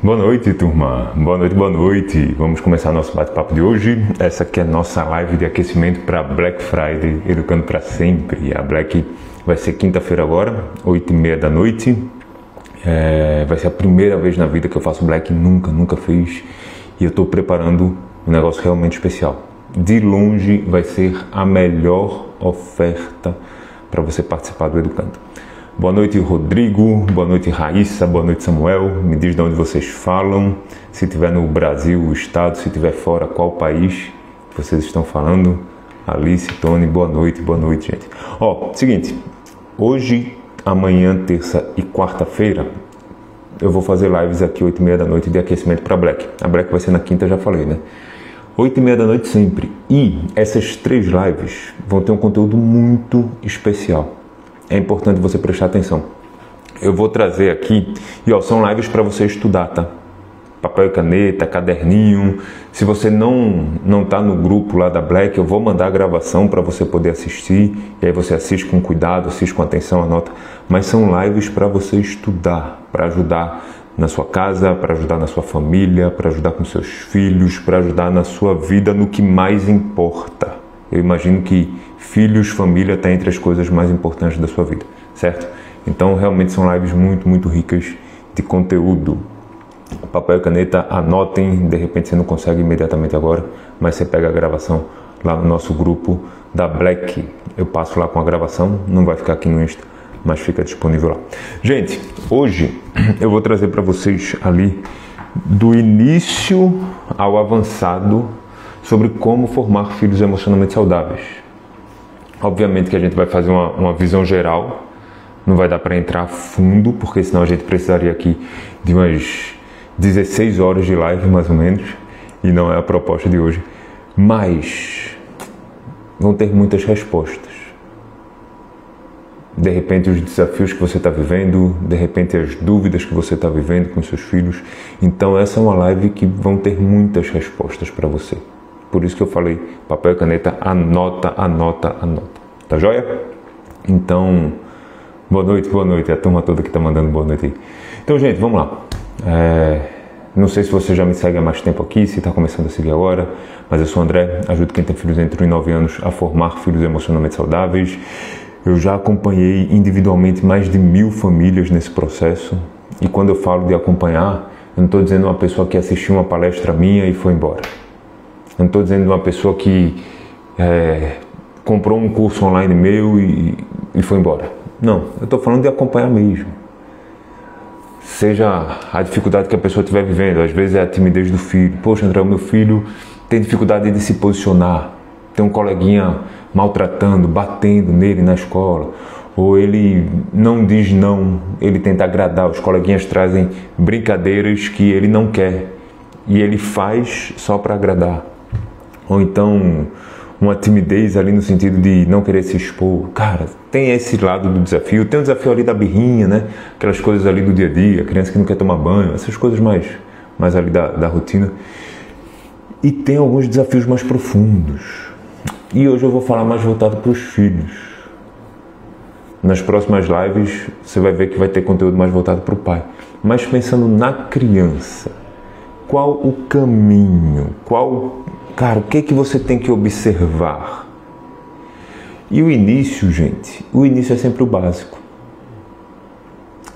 Boa noite, turma. Boa noite, boa noite. Vamos começar nosso bate-papo de hoje. Essa aqui é a nossa live de aquecimento para Black Friday, Educando para Sempre. A Black vai ser quinta-feira agora, 8h30 da noite. Vai ser a primeira vez na vida que eu faço Black, nunca fiz. E eu estou preparando um negócio realmente especial. De longe vai ser a melhor oferta para você participar do Educando. Boa noite, Rodrigo. Boa noite, Raíssa. Boa noite, Samuel. Me diz de onde vocês falam. Se estiver no Brasil, o estado. Se estiver fora, qual país vocês estão falando. Alice, Tony, boa noite, gente. Seguinte. Hoje, amanhã, terça e quarta-feira, eu vou fazer lives aqui 8h30 da noite de aquecimento para Black. A Black vai ser na quinta, já falei, né? 8h30 da noite sempre. E essas 3 lives vão ter um conteúdo muito especial. É importante você prestar atenção. Eu vou trazer aqui, são lives para você estudar, tá? Papel e caneta, caderninho. Se você não tá no grupo lá da Black, eu vou mandar a gravação para você poder assistir. E aí você assiste com cuidado, assiste com atenção, anota. Mas são lives para você estudar, para ajudar na sua casa, para ajudar na sua família, para ajudar com seus filhos, para ajudar na sua vida no que mais importa. Eu imagino que filhos, família está entre as coisas mais importantes da sua vida, certo? Então, realmente são lives muito ricas de conteúdo. Papel e caneta, anotem. De repente você não consegue imediatamente agora, mas você pega a gravação lá no nosso grupo da Black. Eu passo lá com a gravação, não vai ficar aqui no Insta, mas fica disponível lá. Gente, hoje eu vou trazer para vocês ali do início ao avançado sobre como formar filhos emocionalmente saudáveis. Obviamente que a gente vai fazer uma visão geral, não vai dar para entrar a fundo, porque senão a gente precisaria aqui de umas 16 horas de live, mais ou menos, e não é a proposta de hoje. Mas vão ter muitas respostas. De repente os desafios que você está vivendo, de repente as dúvidas que você está vivendo com seus filhos. Então essa é uma live que vão ter muitas respostas para você. Por isso que eu falei, papel e caneta, anota. Tá joia? Então, boa noite. A turma toda que tá mandando boa noite aí. Então, gente, vamos lá. Não sei se você já me segue há mais tempo aqui, se está começando a seguir agora, mas eu sou o André, ajudo quem tem filhos entre 1 e 9 anos a formar filhos emocionalmente saudáveis. Eu já acompanhei individualmente mais de 1000 famílias nesse processo. E quando eu falo de acompanhar, eu não estou dizendo uma pessoa que assistiu uma palestra minha e foi embora. Eu não estou dizendo de uma pessoa que comprou um curso online meu e foi embora. Não, eu estou falando de acompanhar mesmo. Seja a dificuldade que a pessoa estiver vivendo, às vezes é a timidez do filho. Poxa, André, o meu filho tem dificuldade de se posicionar. Tem um coleguinha maltratando, batendo nele na escola. Ou ele não diz não, ele tenta agradar. Os coleguinhas trazem brincadeiras que ele não quer. E ele faz só para agradar. Ou então uma timidez ali no sentido de não querer se expor. Cara, tem esse lado do desafio. Tem o desafio ali da birrinha, né? Aquelas coisas ali do dia a dia, criança que não quer tomar banho, essas coisas mais ali da rotina. E tem alguns desafios mais profundos. E hoje eu vou falar mais voltado para os filhos. Nas próximas lives você vai ver que vai ter conteúdo mais voltado para o pai. Mas pensando na criança, qual o caminho? Cara, o que é que você tem que observar? E o início, gente, é sempre o básico.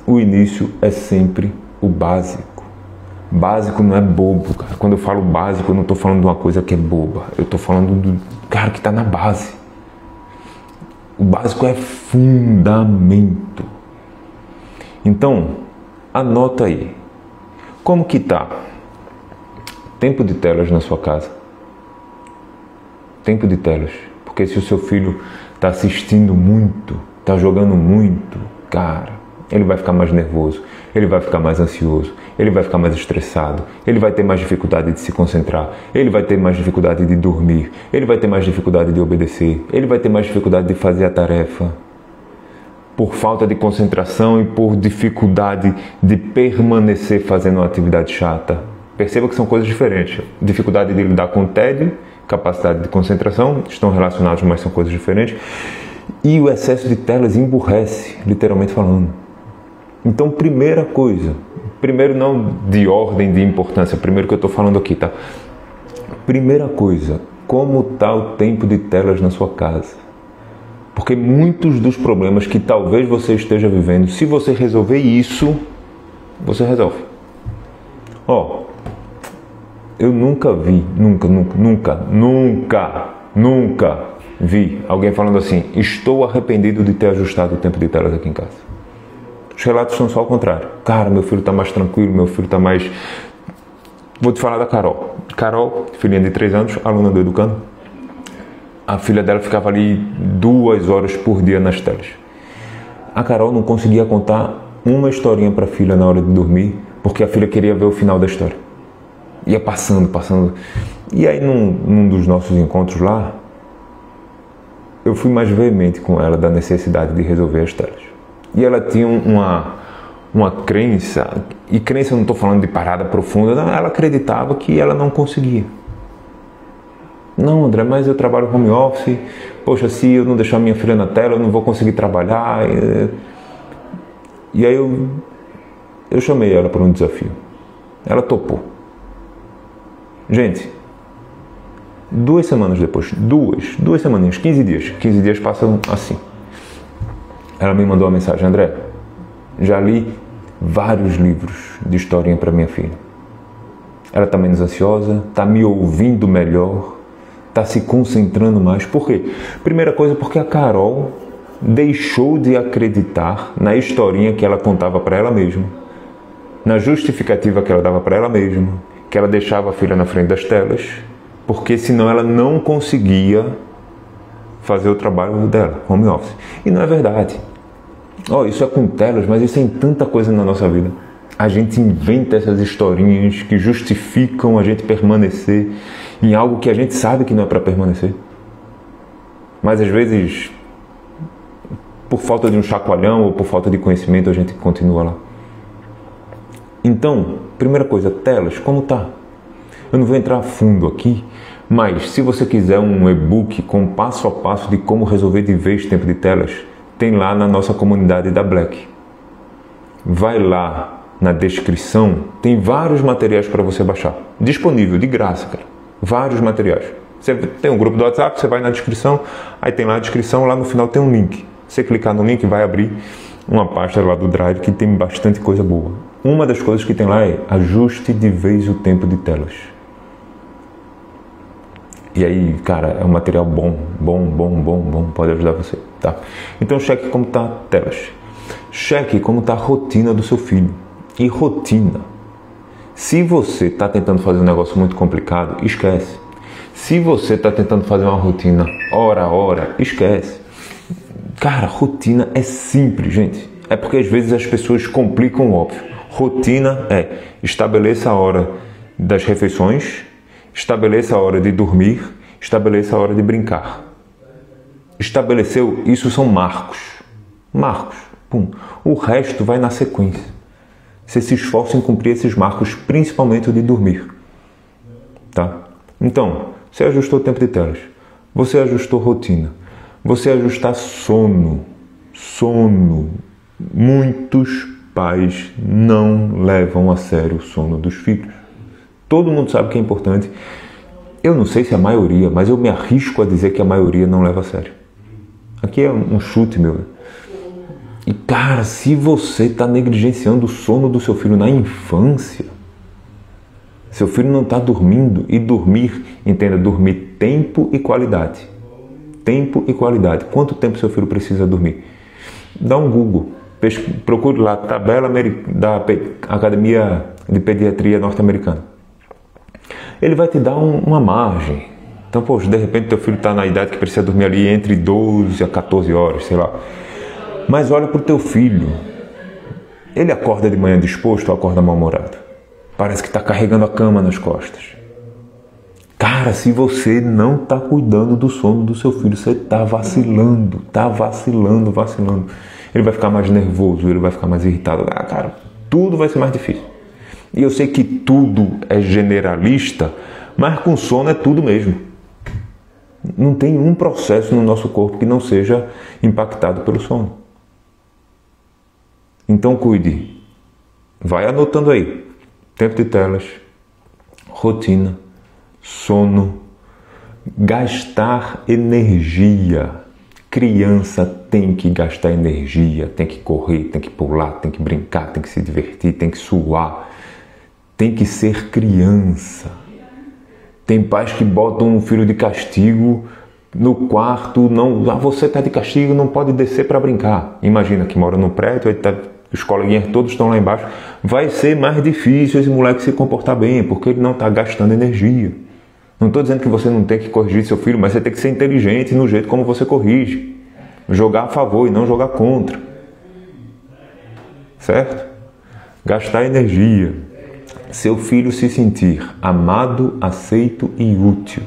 O início é sempre o básico. Básico não é bobo, cara. Quando eu falo básico, eu não estou falando de uma coisa que é boba. Eu estou falando do cara que está na base. O básico é fundamento. Então, anota aí. Como que tá? Tempo de telas na sua casa. Tempo de telas. Porque se o seu filho está assistindo muito, está jogando muito, cara, ele vai ficar mais nervoso, ele vai ficar mais ansioso, ele vai ficar mais estressado, ele vai ter mais dificuldade de se concentrar, ele vai ter mais dificuldade de dormir, ele vai ter mais dificuldade de obedecer, ele vai ter mais dificuldade de fazer a tarefa. Por falta de concentração e por dificuldade de permanecer fazendo uma atividade chata. Perceba que são coisas diferentes. Dificuldade de lidar com o tédio, capacidade de concentração, estão relacionados, mas são coisas diferentes. E o excesso de telas emburrece, literalmente falando. Então, primeira coisa, Primeiro, não de ordem de importância, primeiro que eu estou falando aqui, tá? Primeira coisa, como está o tempo de telas na sua casa? Porque muitos dos problemas que talvez você esteja vivendo, se você resolver isso, você resolve. Ó, eu nunca vi, nunca vi alguém falando assim: estou arrependido de ter ajustado o tempo de telas aqui em casa. Os relatos são só ao contrário. Cara, meu filho está mais tranquilo, meu filho está mais... Vou te falar da Carol. Carol, filhinha de 3 anos, aluna do Educando. A filha dela ficava ali 2 horas por dia nas telas. A Carol não conseguia contar uma historinha para a filha na hora de dormir, porque a filha queria ver o final da história. Ia passando. E aí, num dos nossos encontros lá, eu fui mais veemente com ela da necessidade de resolver as telas. E ela tinha uma crença, e crença eu não estou falando de parada profunda, não, ela acreditava que ela não conseguia. Não, André, mas eu trabalho home office, poxa, se eu não deixar minha filha na tela, eu não vou conseguir trabalhar. E aí eu chamei ela para um desafio. Ela topou. Gente, 2 semanas depois, duas semaninhas, 15 dias passam assim. Ela me mandou uma mensagem: André, já li vários livros de historinha para minha filha. Ela está menos ansiosa, está me ouvindo melhor, está se concentrando mais. Por quê? Primeira coisa, porque a Carol deixou de acreditar na historinha que ela contava para ela mesma, na justificativa que ela dava para ela mesma, que ela deixava a filha na frente das telas, porque senão ela não conseguia fazer o trabalho dela, home office. E não é verdade. Isso é com telas, mas isso é em tanta coisa na nossa vida. A gente inventa essas historinhas que justificam a gente permanecer em algo que a gente sabe que não é para permanecer. Mas às vezes, por falta de um chacoalhão ou por falta de conhecimento, a gente continua lá. Então, primeira coisa, telas, como tá? Eu não vou entrar a fundo aqui, mas se você quiser um e-book com passo a passo de como resolver de vez o tempo de telas, tem lá na nossa comunidade da Black. Vai lá na descrição, tem vários materiais para você baixar. Disponível, de graça, cara. Vários materiais. Você tem um grupo do WhatsApp, você vai na descrição, aí tem lá a descrição, lá no final tem um link. Você clicar no link, vai abrir uma pasta lá do Drive que tem bastante coisa boa. Uma das coisas que tem lá é ajuste de vez o tempo de telas. E aí, cara, é um material bom, pode ajudar você, tá? Então, cheque como tá telas. Cheque como tá a rotina do seu filho. E rotina. Se você está tentando fazer um negócio muito complicado, esquece. Se você está tentando fazer uma rotina hora a hora, esquece. Cara, rotina é simples, gente. É porque às vezes as pessoas complicam o óbvio. Rotina é: estabeleça a hora das refeições, estabeleça a hora de dormir, estabeleça a hora de brincar. Estabeleceu, isso são marcos. Marcos. Pum. O resto vai na sequência. Você se esforça em cumprir esses marcos, principalmente o de dormir. Tá? Então, você ajustou o tempo de telas. Você ajustou rotina. Você ajustar sono. Sono. Muitos pais não levam a sério o sono dos filhos. Todo mundo sabe que é importante. Eu não sei se a maioria, mas eu me arrisco a dizer que a maioria não leva a sério. Aqui é um chute meu. E cara, se você está negligenciando o sono do seu filho na infância, seu filho não está dormindo, e dormir, entenda, dormir tempo e qualidade. Tempo e qualidade. Quanto tempo seu filho precisa dormir? Dá um Google. Procure lá, tabela da Academia de Pediatria Norte-Americana. Ele vai te dar uma margem. Então, poxa, de repente teu filho está na idade que precisa dormir ali entre 12 a 14 horas, sei lá. Mas olha para o teu filho. Ele acorda de manhã disposto ou acorda mal-humorado? Parece que está carregando a cama nas costas. Cara, se você não está cuidando do sono do seu filho, você está vacilando. Ele vai ficar mais nervoso, ele vai ficar mais irritado. Cara, tudo vai ser mais difícil. E eu sei que tudo é generalista, mas com sono é tudo mesmo. Não tem um processo no nosso corpo que não seja impactado pelo sono. Então cuide. Vai anotando aí. Tempo de telas, rotina, sono, gastar energia. Criança tem que gastar energia, tem que correr, tem que pular, tem que brincar, tem que se divertir, tem que suar, tem que ser criança. Tem pais que botam um filho de castigo no quarto, não, você está de castigo, não pode descer para brincar. Imagina que mora no prédio, os coleguinhas todos estão lá embaixo, vai ser mais difícil esse moleque se comportar bem, porque ele não está gastando energia. Não estou dizendo que você não tem que corrigir seu filho, mas você tem que ser inteligente no jeito como você corrige. Jogar a favor e não jogar contra. Certo? Gastar energia. Seu filho se sentir amado, aceito e útil.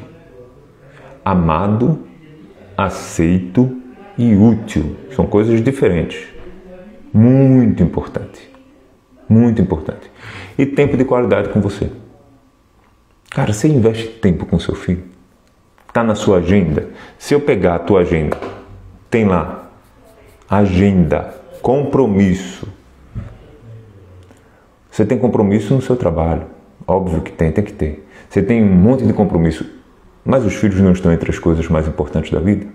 Amado, aceito e útil. São coisas diferentes. Muito importante. Muito importante. E tempo de qualidade com você. Cara, você investe tempo com seu filho? Está na sua agenda? Se eu pegar a tua agenda, tem lá agenda, compromisso. Você tem compromisso no seu trabalho? Óbvio que tem que ter. Você tem um monte de compromisso, mas os filhos não estão entre as coisas mais importantes da vida?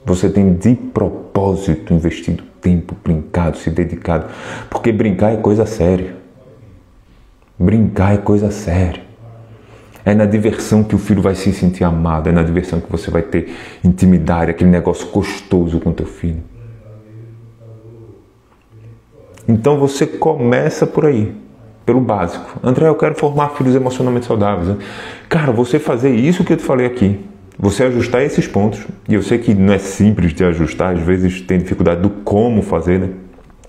Você tem de propósito investido tempo, brincado, se dedicado, porque brincar é coisa séria. Brincar é coisa séria. É na diversão que o filho vai se sentir amado, é na diversão que você vai ter intimidade, aquele negócio gostoso com teu filho. Então você começa por aí, pelo básico. André, eu quero formar filhos emocionalmente saudáveis. Cara, você fazer isso que eu te falei aqui, você ajustar esses pontos, e eu sei que não é simples de ajustar, às vezes tem dificuldade do como fazer, né?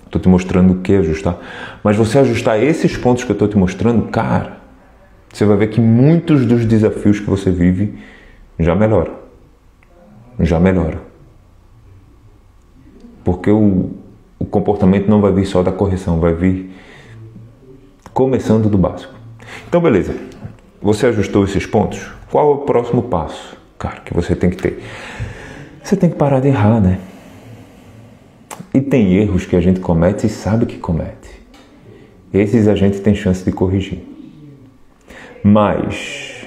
Estou te mostrando o que ajustar. Mas você ajustar esses pontos que eu estou te mostrando, cara, você vai ver que muitos dos desafios que você vive já melhoram. Já melhora. Porque o comportamento não vai vir só da correção, vai vir começando do básico. Então, beleza. Você ajustou esses pontos? Qual é o próximo passo, cara, que você tem que ter? Você tem que parar de errar, né? E tem erros que a gente comete e sabe que comete. Esses a gente tem chance de corrigir. Mas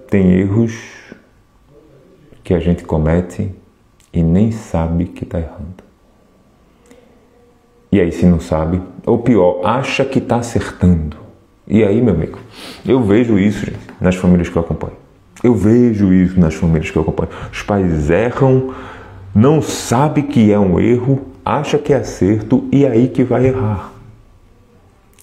tem erros que a gente comete e nem sabe que está errando. E aí, se não sabe, ou pior, acha que está acertando. E aí, meu amigo, eu vejo isso, gente, nas famílias que eu acompanho. Eu vejo isso nas famílias que eu acompanho. Os pais erram, não sabe que é um erro, acha que é acerto e aí que vai errar.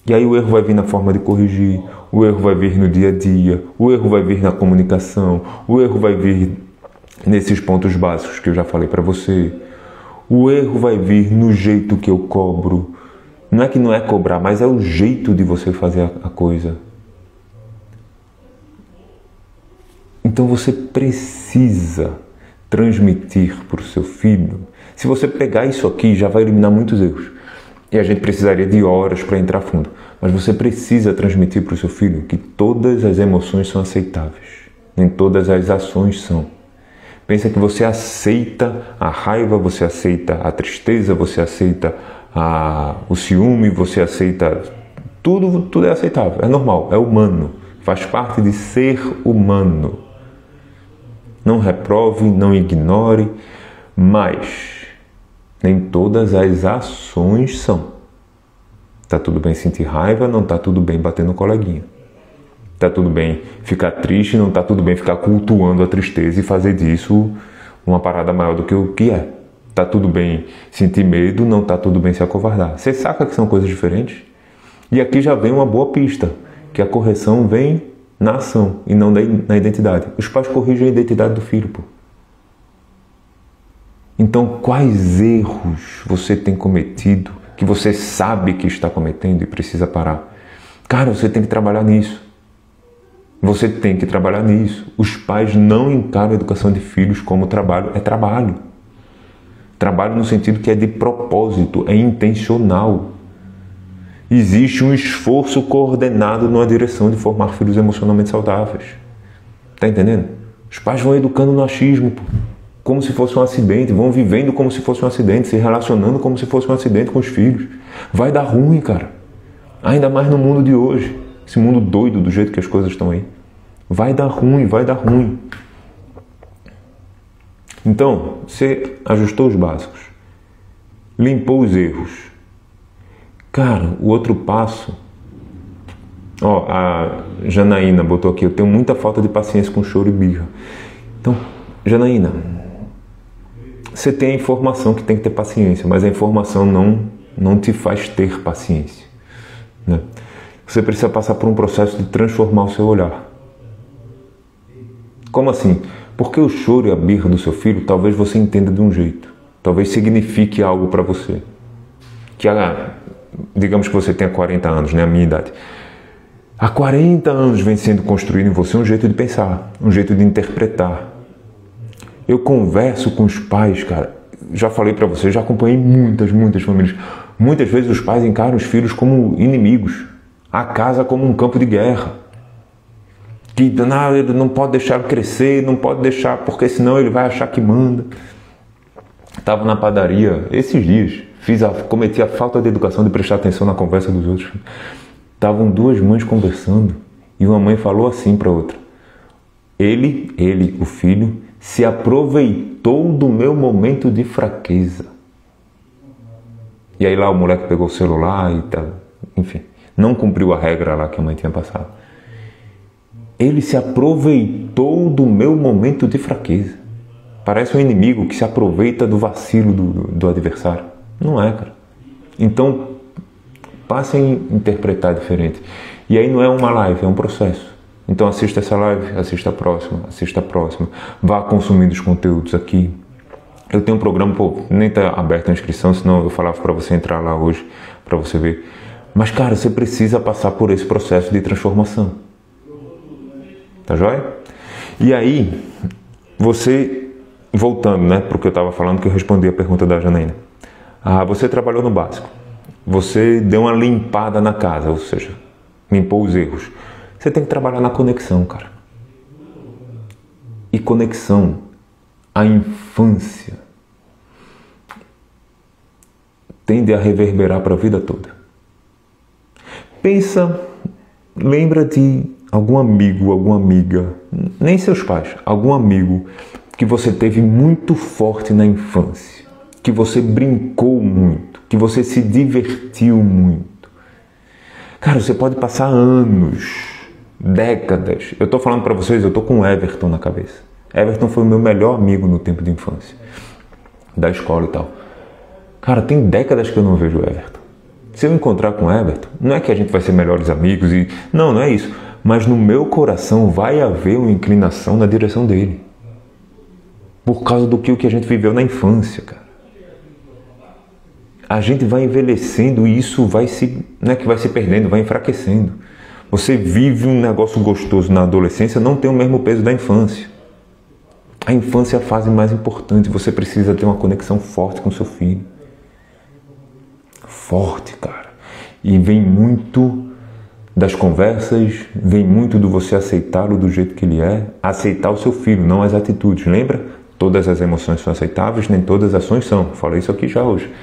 E aí o erro vai vir na forma de corrigir, o erro vai vir no dia a dia, o erro vai vir na comunicação, o erro vai vir nesses pontos básicos que eu já falei para você. O erro vai vir no jeito que eu cobro. Não é que não é cobrar, mas é o jeito de você fazer a coisa. Então você precisa transmitir para o seu filho. Se você pegar isso aqui, já vai eliminar muitos erros. E a gente precisaria de horas para entrar fundo. Mas você precisa transmitir para o seu filho que todas as emoções são aceitáveis. Nem todas as ações são. Pensa que você aceita a raiva, você aceita a tristeza, você aceita o ciúme, você aceita... Tudo é aceitável, é normal, é humano. Faz parte de ser humano. Não reprove, não ignore, mas nem todas as ações são. Tá tudo bem sentir raiva, não tá tudo bem bater no coleguinha. Tá tudo bem ficar triste, não tá tudo bem ficar cultuando a tristeza e fazer disso uma parada maior do que o que é. Tá tudo bem sentir medo, não tá tudo bem se acovardar. Você saca que são coisas diferentes? E aqui já vem uma boa pista, que a correção vem na ação e não na identidade. Os pais corrigem a identidade do filho, pô. Então, quais erros você tem cometido, que você sabe que está cometendo e precisa parar? Cara, você tem que trabalhar nisso. Você tem que trabalhar nisso. Os pais não encaram a educação de filhos como trabalho. É trabalho. Trabalho no sentido que é de propósito, é intencional. Existe um esforço coordenado numa direção de formar filhos emocionalmente saudáveis. Tá entendendo? Os pais vão educando no achismo, pô. Como se fosse um acidente, vão vivendo como se fosse um acidente, se relacionando como se fosse um acidente com os filhos. Vai dar ruim, cara. Ainda mais no mundo de hoje. Esse mundo doido do jeito que as coisas estão aí. Vai dar ruim, vai dar ruim. Então, você ajustou os básicos. Limpou os erros. Cara, o outro passo... Ó, a Janaína botou aqui, eu tenho muita falta de paciência com choro e birra. Então, Janaína, você tem a informação que tem que ter paciência, mas a informação não te faz ter paciência, né? Você precisa passar por um processo de transformar o seu olhar. Como assim? Porque o choro e a birra do seu filho, talvez você entenda de um jeito. Talvez signifique algo para você. Digamos que você tenha 40 anos, né? A minha idade. Há 40 anos vem sendo construído em você um jeito de pensar, um jeito de interpretar. Eu converso com os pais, cara. Já falei para você, já acompanhei muitas famílias. Muitas vezes os pais encaram os filhos como inimigos. A casa como um campo de guerra. Que não, ele não pode deixar ele crescer, não pode deixar, porque senão ele vai achar que manda. Estava na padaria esses dias, cometi a falta de educação de prestar atenção na conversa dos outros. Estavam duas mães conversando e uma mãe falou assim para outra: ele, o filho, se aproveitou do meu momento de fraqueza. E aí lá o moleque pegou o celular e tal, enfim, não cumpriu a regra lá que a mãe tinha passado. Ele se aproveitou do meu momento de fraqueza. Parece um inimigo que se aproveita do vacilo do adversário. Não é, cara. Então, passem a interpretar diferente. E aí não é uma live, é um processo. Então assista essa live, assista a próxima. Vá consumindo os conteúdos aqui. Eu tenho um programa, nem está aberta a inscrição, senão eu falava para você entrar lá hoje, para você ver. Mas, cara, você precisa passar por esse processo de transformação. Tá joia? E aí, você, voltando, né, para o que eu estava falando, que eu respondi a pergunta da Janaína. Você trabalhou no básico. Você deu uma limpada na casa, ou seja, limpou os erros. Você tem que trabalhar na conexão, cara. E conexão, a infância, tende a reverberar para a vida toda. Lembra de algum amigo, alguma amiga, nem seus pais, algum amigo que você teve muito forte na infância, que você brincou muito, que você se divertiu muito. Cara, você pode passar anos, décadas. Eu tô falando para vocês, eu tô com o Everton na cabeça. Everton foi o meu melhor amigo no tempo de infância, da escola e tal. Cara, tem décadas que eu não vejo o Everton. Se eu encontrar com o Everton, não é que a gente vai ser melhores amigos e... Não é isso. Mas no meu coração vai haver uma inclinação na direção dele. Por causa do que a gente viveu na infância, cara. A gente vai envelhecendo e isso vai não é que vai se perdendo, vai enfraquecendo. Você vive um negócio gostoso na adolescência, não tem o mesmo peso da infância. A infância é a fase mais importante, você precisa ter uma conexão forte com seu filho. Forte, cara. E vem muito das conversas, vem muito do você aceitá-lo do jeito que ele é, aceitar o seu filho, não as atitudes. Lembra? Todas as emoções são aceitáveis, nem todas as ações são. Falei isso aqui já hoje.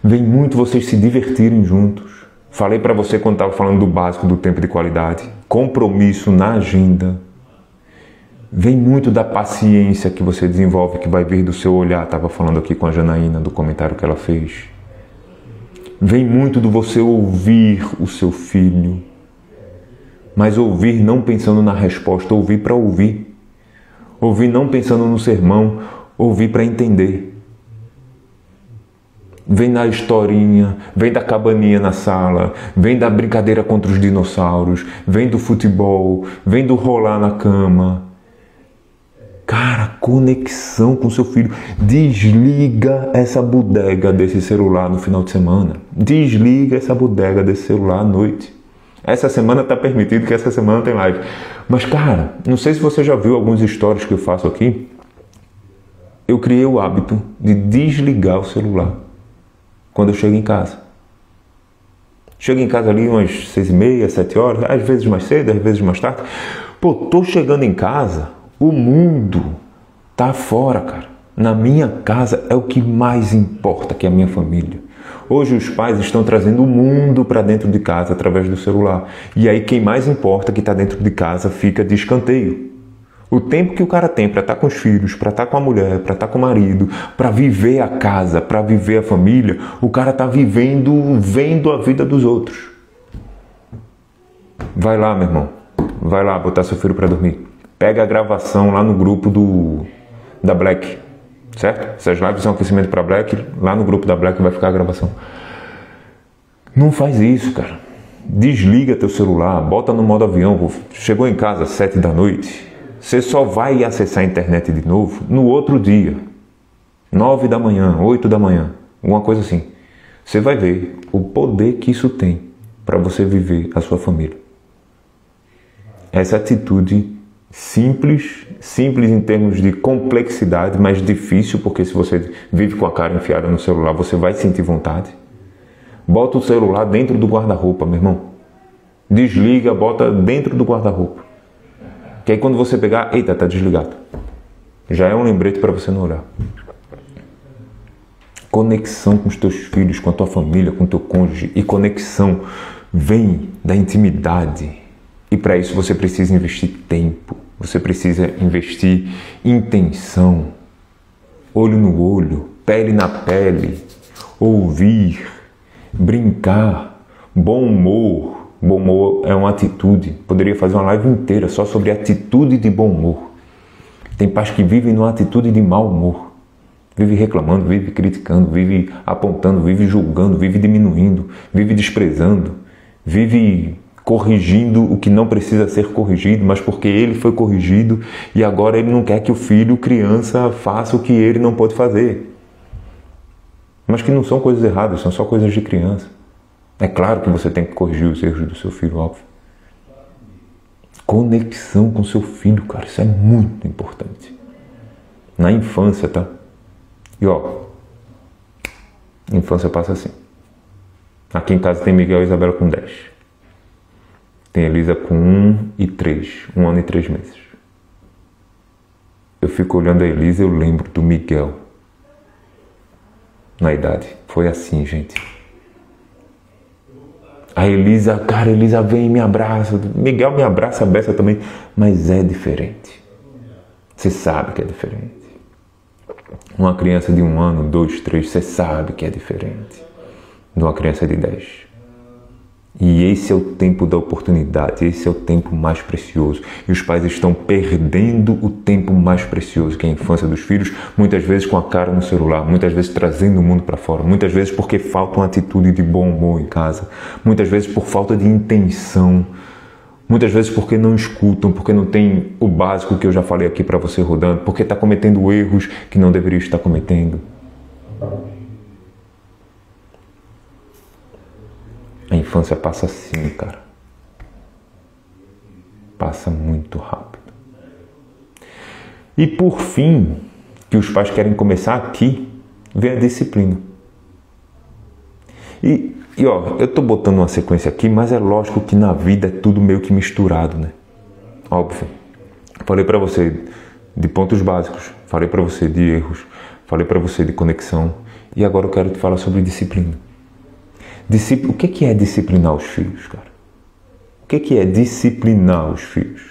Vem muito vocês se divertirem juntos. Falei para você quando estava falando do básico, do tempo de qualidade. Compromisso na agenda. Vem muito da paciência que você desenvolve, que vai vir do seu olhar. Estava falando aqui com a Janaína, do comentário que ela fez. Vem muito do você ouvir o seu filho. Mas ouvir não pensando na resposta, ouvir para ouvir. Ouvir não pensando no sermão, ouvir para entender. Vem da historinha, vem da cabaninha na sala, vem da brincadeira contra os dinossauros, vem do futebol, vem do rolar na cama. Cara, conexão com seu filho. Desliga essa bodega desse celular no final de semana. Desliga essa bodega desse celular à noite. Essa semana está permitido que essa semana tem live. Mas, cara, não sei se você já viu alguns stories que eu faço aqui. Eu criei o hábito de desligar o celular quando eu chego em casa. Chego em casa ali umas 6h30, 7 horas, às vezes mais cedo, às vezes mais tarde. Pô, tô chegando em casa, o mundo tá fora, cara. Na minha casa é o que mais importa, que é a minha família. Hoje os pais estão trazendo o mundo para dentro de casa através do celular. E aí quem mais importa que está dentro de casa fica de escanteio. O tempo que o cara tem para estar com os filhos, para estar com a mulher, para estar com o marido, para viver a casa, para viver a família, o cara está vendo a vida dos outros. Vai lá, meu irmão. Vai lá botar seu filho para dormir. Pega a gravação lá no grupo da Black. Certo? Essas lives são aquecimento para Black. Lá no grupo da Black vai ficar a gravação. Não faz isso, cara. Desliga teu celular. Bota no modo avião. Chegou em casa às 7 da noite. Você só vai acessar a internet de novo no outro dia. 9 da manhã, 8 da manhã. Alguma coisa assim. Você vai ver o poder que isso tem para você viver a sua família. Essa atitude simples em termos de complexidade, mas difícil, porque se você vive com a cara enfiada no celular, você vai sentir vontade. Bota o celular dentro do guarda-roupa, meu irmão. Desliga, bota dentro do guarda-roupa. Que aí quando você pegar, eita, tá desligado. Já é um lembrete para você não olhar. Conexão com os teus filhos, com a tua família, com o teu cônjuge. E conexão vem da intimidade. E para isso você precisa investir tempo. Você precisa investir intenção. Olho no olho, pele na pele. Ouvir, brincar, bom humor. Bom humor é uma atitude. Poderia fazer uma live inteira só sobre atitude de bom humor. Tem pais que vivem numa atitude de mau humor. Vive reclamando, vive criticando, vive apontando, vive julgando, vive diminuindo, vive desprezando, vive corrigindo o que não precisa ser corrigido, mas porque ele foi corrigido e agora ele não quer que o filho, criança, faça o que ele não pode fazer. Mas que não são coisas erradas, são só coisas de criança. É claro que você tem que corrigir os erros do seu filho, óbvio. Conexão com seu filho, cara, isso é muito importante. Na infância, tá? E ó, a infância passa assim. Aqui em casa tem Miguel e Isabela com 10. Tem Elisa com 1 e 3. 1 ano e 3 meses. Eu fico olhando a Elisa e eu lembro do Miguel. Na idade. Foi assim, gente. A Elisa, cara, Elisa vem e me abraça. Miguel me abraça, a beça também. Mas é diferente. Você sabe que é diferente. Uma criança de 1 ano, 2, 3, você sabe que é diferente de uma criança de 10. E esse é o tempo da oportunidade, esse é o tempo mais precioso. E os pais estão perdendo o tempo mais precioso, que é a infância dos filhos, muitas vezes com a cara no celular, muitas vezes trazendo o mundo para fora, muitas vezes porque falta uma atitude de bom humor em casa, muitas vezes por falta de intenção, muitas vezes porque não escutam, porque não tem o básico que eu já falei aqui para você rodando, porque está cometendo erros que não deveria estar cometendo. A infância passa assim, cara. Passa muito rápido. E por fim, que os pais querem começar aqui, vem a disciplina. E ó, eu tô botando uma sequência aqui, mas é lógico que na vida é tudo meio que misturado, né? Óbvio. Falei pra você de pontos básicos, falei pra você de erros, falei pra você de conexão, e agora eu quero te falar sobre disciplina. O que é disciplinar os filhos, cara? O que é disciplinar os filhos?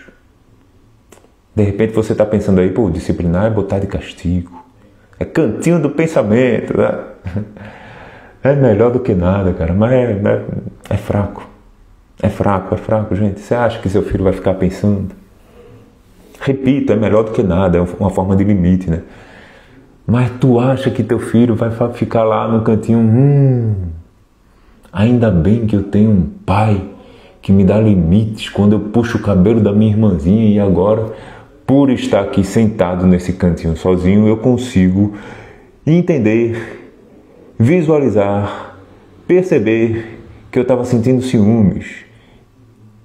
De repente você está pensando aí, pô, disciplinar é botar de castigo. É cantinho do pensamento, né? É melhor do que nada, cara, mas é fraco. É fraco, gente. Você acha que seu filho vai ficar pensando? Repito, é melhor do que nada, é uma forma de limite, né? Mas tu acha que teu filho vai ficar lá no cantinho, ainda bem que eu tenho um pai que me dá limites quando eu puxo o cabelo da minha irmãzinha e agora, por estar aqui sentado nesse cantinho sozinho, eu consigo entender, visualizar, perceber que eu estava sentindo ciúmes.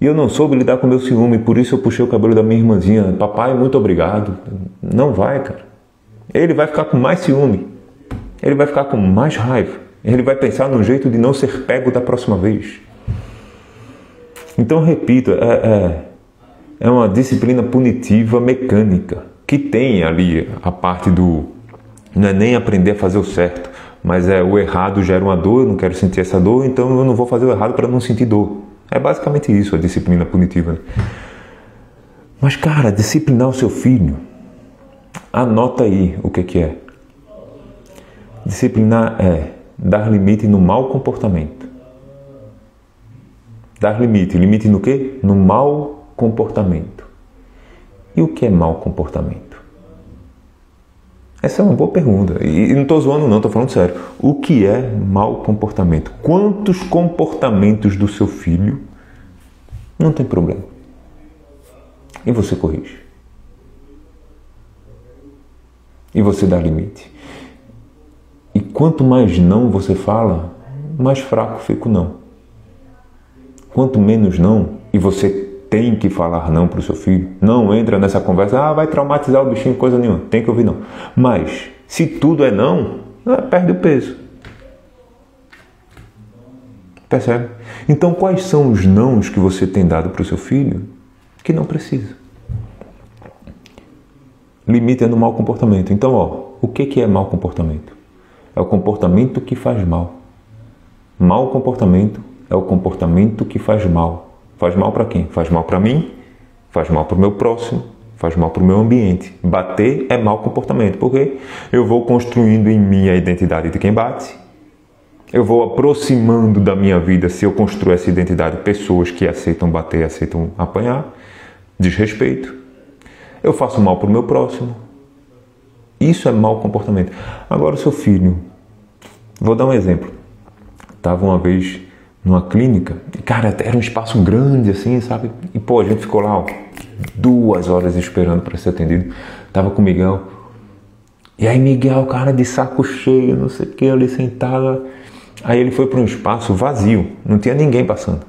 E eu não soube lidar com o meu ciúme, por isso eu puxei o cabelo da minha irmãzinha. Papai, muito obrigado. Não vai, cara. Ele vai ficar com mais ciúme. Ele vai ficar com mais raiva. Ele vai pensar num jeito de não ser pego da próxima vez. Então, repito, é uma disciplina punitiva mecânica, que tem ali a parte do... Não é nem aprender a fazer o certo, mas o errado gera uma dor, eu não quero sentir essa dor, então eu não vou fazer o errado para não sentir dor. É basicamente isso, a disciplina punitiva. Mas, cara, disciplinar o seu filho, anota aí o que é. Disciplinar é dar limite no mau comportamento. Dar limite. Limite no quê? No mau comportamento. E o que é mau comportamento? Essa é uma boa pergunta. E não estou zoando não, estou falando sério. O que é mau comportamento? Quantos comportamentos do seu filho não tem problema? E você corrige. E você dá limite. E quanto mais não você fala, mais fraco fica o não. Quanto menos não, e você tem que falar não para o seu filho, não entra nessa conversa, vai traumatizar o bichinho, coisa nenhuma, tem que ouvir não. Mas, se tudo é não, perde o peso. Percebe? Então, quais são os nãos que você tem dado para o seu filho que não precisa? Limite é no mau comportamento. Então, o que é mau comportamento? É o comportamento que faz mal. Mau comportamento é o comportamento que faz mal. Faz mal para quem? Faz mal para mim, faz mal para o meu próximo, faz mal para o meu ambiente. Bater é mau comportamento, porque eu vou construindo em mim a identidade de quem bate. Eu vou aproximando da minha vida, se eu construir essa identidade, pessoas que aceitam bater, aceitam apanhar, desrespeito. Eu faço mal para o meu próximo. Isso é mau comportamento. Agora o seu filho, vou dar um exemplo. Estava uma vez numa clínica, e cara, era um espaço grande assim, sabe? E a gente ficou lá 2 horas esperando para ser atendido. Tava com o Miguel. E aí Miguel, cara, de saco cheio, não sei o que, ali sentado. Aí ele foi para um espaço vazio, não tinha ninguém passando.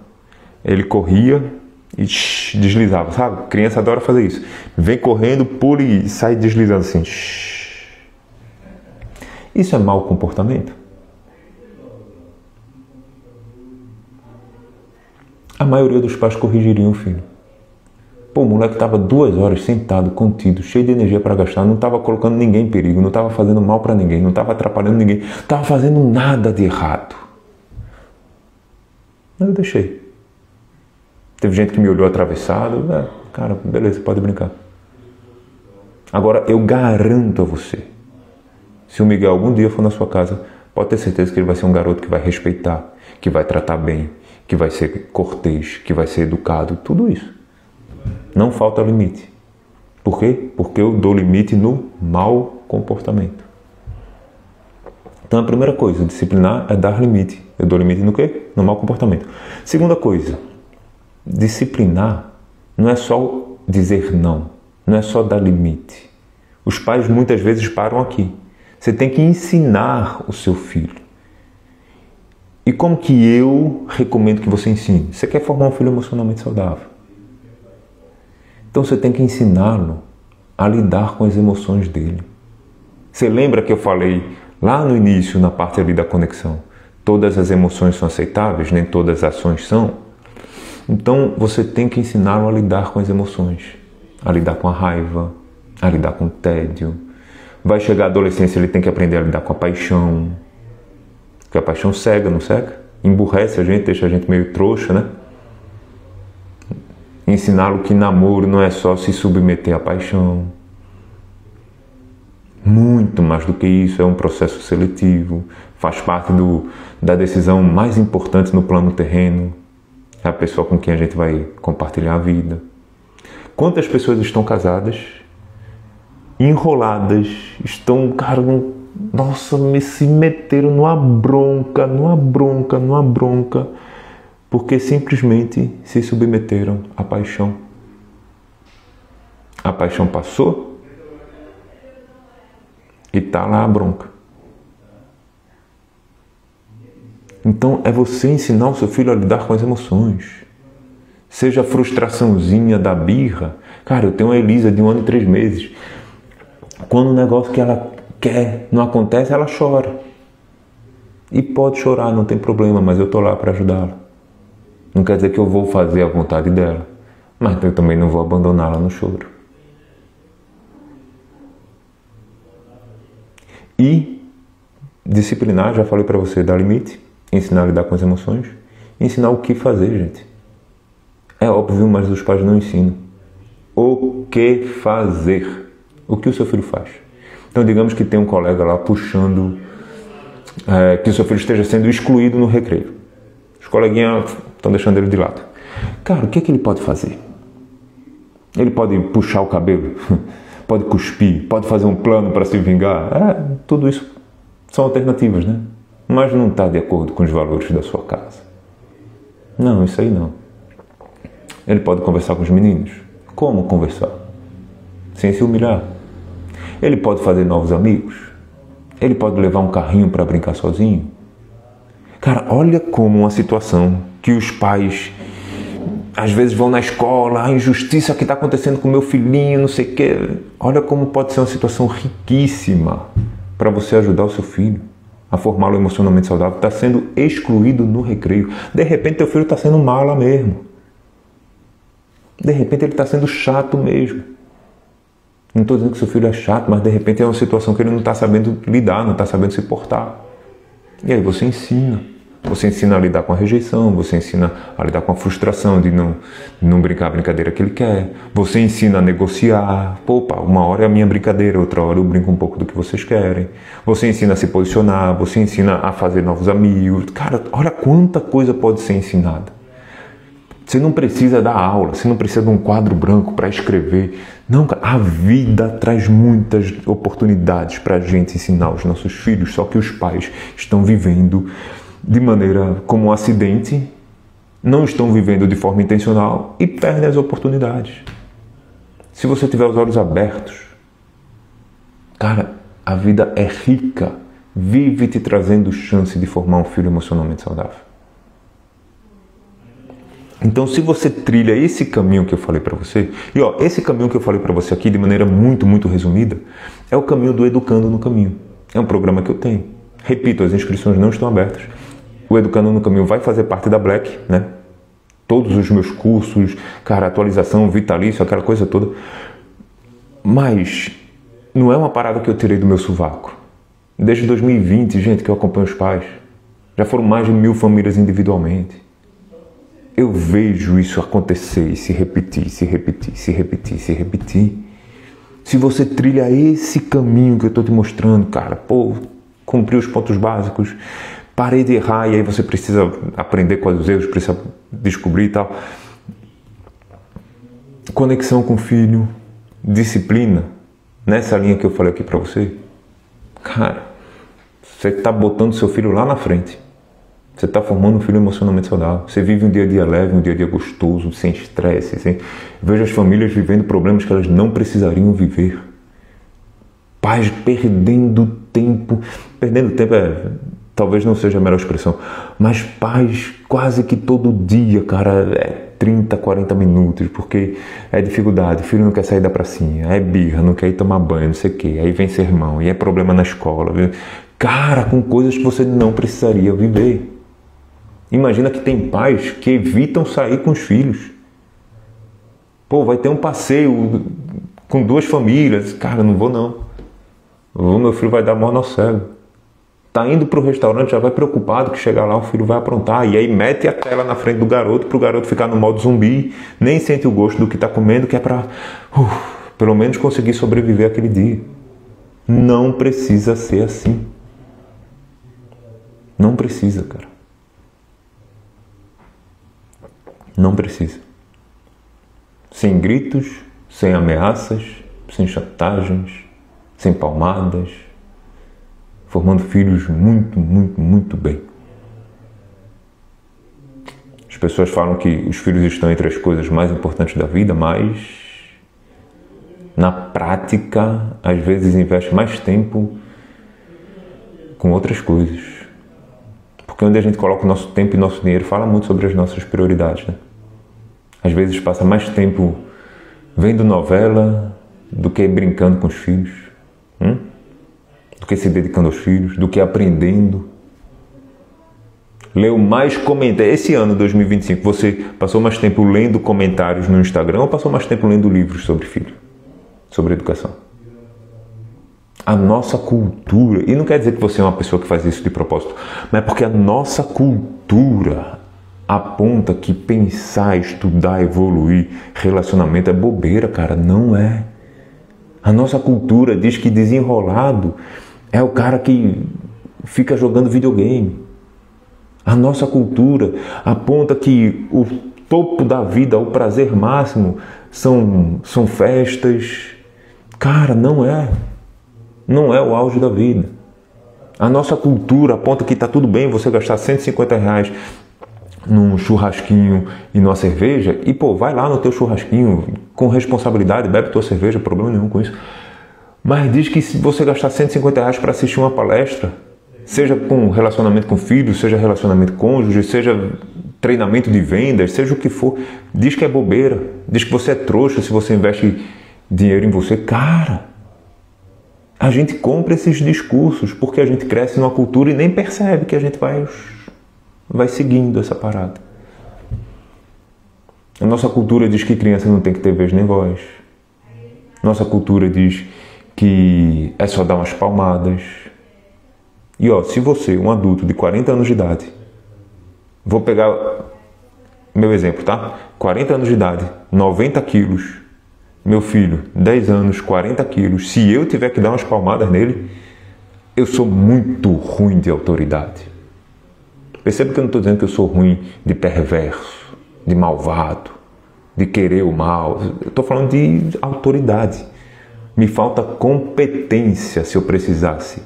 Ele corria e deslizava, sabe? Criança adora fazer isso. Vem correndo, pula e sai deslizando assim. Isso é mau comportamento? A maioria dos pais corrigiriam o filho. O moleque estava 2 horas sentado, contido, cheio de energia para gastar, não estava colocando ninguém em perigo, não estava fazendo mal para ninguém, não estava atrapalhando ninguém, não estava fazendo nada de errado. Eu deixei. Teve gente que me olhou atravessado, cara, beleza, pode brincar. Agora, eu garanto a você, se o Miguel algum dia for na sua casa, pode ter certeza que ele vai ser um garoto que vai respeitar, que vai tratar bem, que vai ser cortês, que vai ser educado, tudo isso. Não falta limite. Por quê? Porque eu dou limite no mau comportamento. Então a primeira coisa, disciplinar é dar limite. Eu dou limite no quê? No mau comportamento. Segunda coisa, disciplinar não é só dizer não, não é só dar limite. Os pais muitas vezes param aqui. Você tem que ensinar o seu filho. E como que eu recomendo que você ensine? Você quer formar um filho emocionalmente saudável. Então você tem que ensiná-lo a lidar com as emoções dele. Você lembra que eu falei lá no início, na parte ali da conexão? Todas as emoções são aceitáveis, nem todas as ações são. Então você tem que ensiná-lo a lidar com as emoções. A lidar com a raiva, a lidar com o tédio. Vai chegar a adolescência, ele tem que aprender a lidar com a paixão. Porque a paixão cega, não cega? Emburrece a gente, deixa a gente meio trouxa, né? Ensiná-lo que namoro não é só se submeter à paixão. Muito mais do que isso, é um processo seletivo. Faz parte da decisão mais importante no plano terreno. É a pessoa com quem a gente vai compartilhar a vida. Quantas pessoas estão casadas, enroladas, estão, cara, nossa, se meteram numa bronca, porque simplesmente se submeteram à paixão. A paixão passou e está lá a bronca. Então é você ensinar o seu filho a lidar com as emoções. Seja a frustraçãozinha da birra. Cara, eu tenho uma Elisa de 1 ano e 3 meses. Quando o negócio que ela quer não acontece, ela chora. E pode chorar, não tem problema, mas eu estou lá para ajudá-la. Não quer dizer que eu vou fazer a vontade dela, mas eu também não vou abandoná-la no choro. E Disciplinar, já falei para você, dar limite, ensinar a lidar com as emoções, ensinar o que fazer, gente. É óbvio, mas os pais não ensinam. O que fazer? O que o seu filho faz? Então, digamos que tem um colega lá puxando, que o seu filho esteja sendo excluído no recreio. Os coleguinhas estão deixando ele de lado. Cara, o que é que ele pode fazer? Ele pode puxar o cabelo, pode cuspir, pode fazer um plano para se vingar. Tudo isso são alternativas, né? Mas não está de acordo com os valores da sua casa. Não, isso aí não. Ele pode conversar com os meninos. Como conversar? Sem se humilhar. Ele pode fazer novos amigos. Ele pode levar um carrinho para brincar sozinho. Cara, olha como uma situação que os pais às vezes vão na escola, a injustiça que está acontecendo com o meu filhinho, não sei o quê. Olha como pode ser uma situação riquíssima para você ajudar o seu filho a formá-lo emocionalmente saudável. Está sendo excluído no recreio. De repente, teu filho está sendo mala mesmo. De repente, ele está sendo chato mesmo. Não estou dizendo que seu filho é chato, mas de repente é uma situação que ele não está sabendo lidar, não está sabendo se portar. E aí você ensina. Você ensina a lidar com a rejeição, você ensina a lidar com a frustração de não brincar a brincadeira que ele quer. Você ensina a negociar. Opa, uma hora é a minha brincadeira, outra hora eu brinco um pouco do que vocês querem. Você ensina a se posicionar, você ensina a fazer novos amigos. Cara, olha quanta coisa pode ser ensinada. Você não precisa dar aula, você não precisa de um quadro branco para escrever. Não, cara, a vida traz muitas oportunidades para a gente ensinar os nossos filhos, só que os pais estão vivendo de maneira como um acidente, não estão vivendo de forma intencional e perdem as oportunidades. Se você tiver os olhos abertos, cara, a vida é rica, vive te trazendo chance de formar um filho emocionalmente saudável. Então, se você trilha esse caminho que eu falei para você, e ó, esse caminho que eu falei para você aqui de maneira muito, muito resumida, é o caminho do Educando no Caminho. É um programa que eu tenho. Repito, as inscrições não estão abertas. O Educando no Caminho vai fazer parte da Black, né? Todos os meus cursos, cara, atualização, vitalício, aquela coisa toda. Mas não é uma parada que eu tirei do meu sovaco. Desde 2020, gente, que eu acompanho os pais. Já foram mais de 1000 famílias individualmente. Eu vejo isso acontecer e se repetir, se repetir, se repetir, se repetir. Se você trilha esse caminho que eu estou te mostrando, cara, pô, cumprir os pontos básicos, parei de errar, e aí você precisa aprender quais os erros, precisa descobrir e tal. Conexão com o filho, disciplina, nessa linha que eu falei aqui pra você. Cara, você tá botando seu filho lá na frente. Você tá formando um filho emocionalmente saudável. Você vive um dia a dia leve, um dia a dia gostoso, sem estresse. Vejo as famílias vivendo problemas que elas não precisariam viver. Pais perdendo tempo. Perdendo tempo talvez não seja a melhor expressão, mas pais quase que todo dia, cara, 30, 40 minutos, porque é dificuldade, o filho não quer sair da pracinha, é birra, não quer ir tomar banho, não sei o quê, aí vem sermão, e é problema na escola, viu? Cara, com coisas que você não precisaria viver. Imagina que tem pais que evitam sair com os filhos. Pô, vai ter um passeio com 2 famílias, cara, não vou não. Meu filho vai dar mó no cego. Tá indo pro restaurante, já vai preocupado que chegar lá o filho vai aprontar. E aí mete a tela na frente do garoto pro garoto ficar no modo zumbi. Nem sente o gosto do que tá comendo, que é pra pelo menos conseguir sobreviver aquele dia. Não precisa ser assim. Não precisa, cara. Não precisa. Sem gritos, sem ameaças, sem chantagens, sem palmadas. Formando filhos muito, muito, muito bem. As pessoas falam que os filhos estão entre as coisas mais importantes da vida, mas na prática, às vezes investe mais tempo com outras coisas. Porque onde a gente coloca o nosso tempo e nosso dinheiro fala muito sobre as nossas prioridades, né? Às vezes passa mais tempo vendo novela do que brincando com os filhos. Do que se dedicando aos filhos, do que aprendendo. Leu mais comentários. Esse ano, 2025, você passou mais tempo lendo comentários no Instagram ou passou mais tempo lendo livros sobre filho? Sobre educação? A nossa cultura, e não quer dizer que você é uma pessoa que faz isso de propósito, mas é porque a nossa cultura aponta que pensar, estudar, evoluir, relacionamento é bobeira, cara. Não é. A nossa cultura diz que desenrolado é o cara que fica jogando videogame. A nossa cultura aponta que o topo da vida, o prazer máximo, são festas. Cara, não é. Não é o auge da vida. A nossa cultura aponta que está tudo bem você gastar R$150 num churrasquinho e numa cerveja e, pô, vai lá no teu churrasquinho com responsabilidade, bebe tua cerveja, problema nenhum com isso. Mas diz que se você gastar R$150 para assistir uma palestra, seja com relacionamento com filhos, seja relacionamento com cônjuge, seja treinamento de vendas, seja o que for, diz que é bobeira, diz que você é trouxa se você investe dinheiro em você. Cara, a gente compra esses discursos porque a gente cresce numa cultura e nem percebe que a gente vai seguindo essa parada. A nossa cultura diz que criança não tem que ter vez nem voz. Nossa cultura diz que é só dar umas palmadas. E ó, se você, um adulto de 40 anos de idade, vou pegar meu exemplo, tá? 40 anos de idade, 90 quilos, meu filho, 10 anos, 40 quilos, se eu tiver que dar umas palmadas nele, eu sou muito ruim de autoridade. Perceba que eu não estou dizendo que eu sou ruim de perverso, de malvado, de querer o mal. Eu estou falando de autoridade. Me falta competência se eu precisasse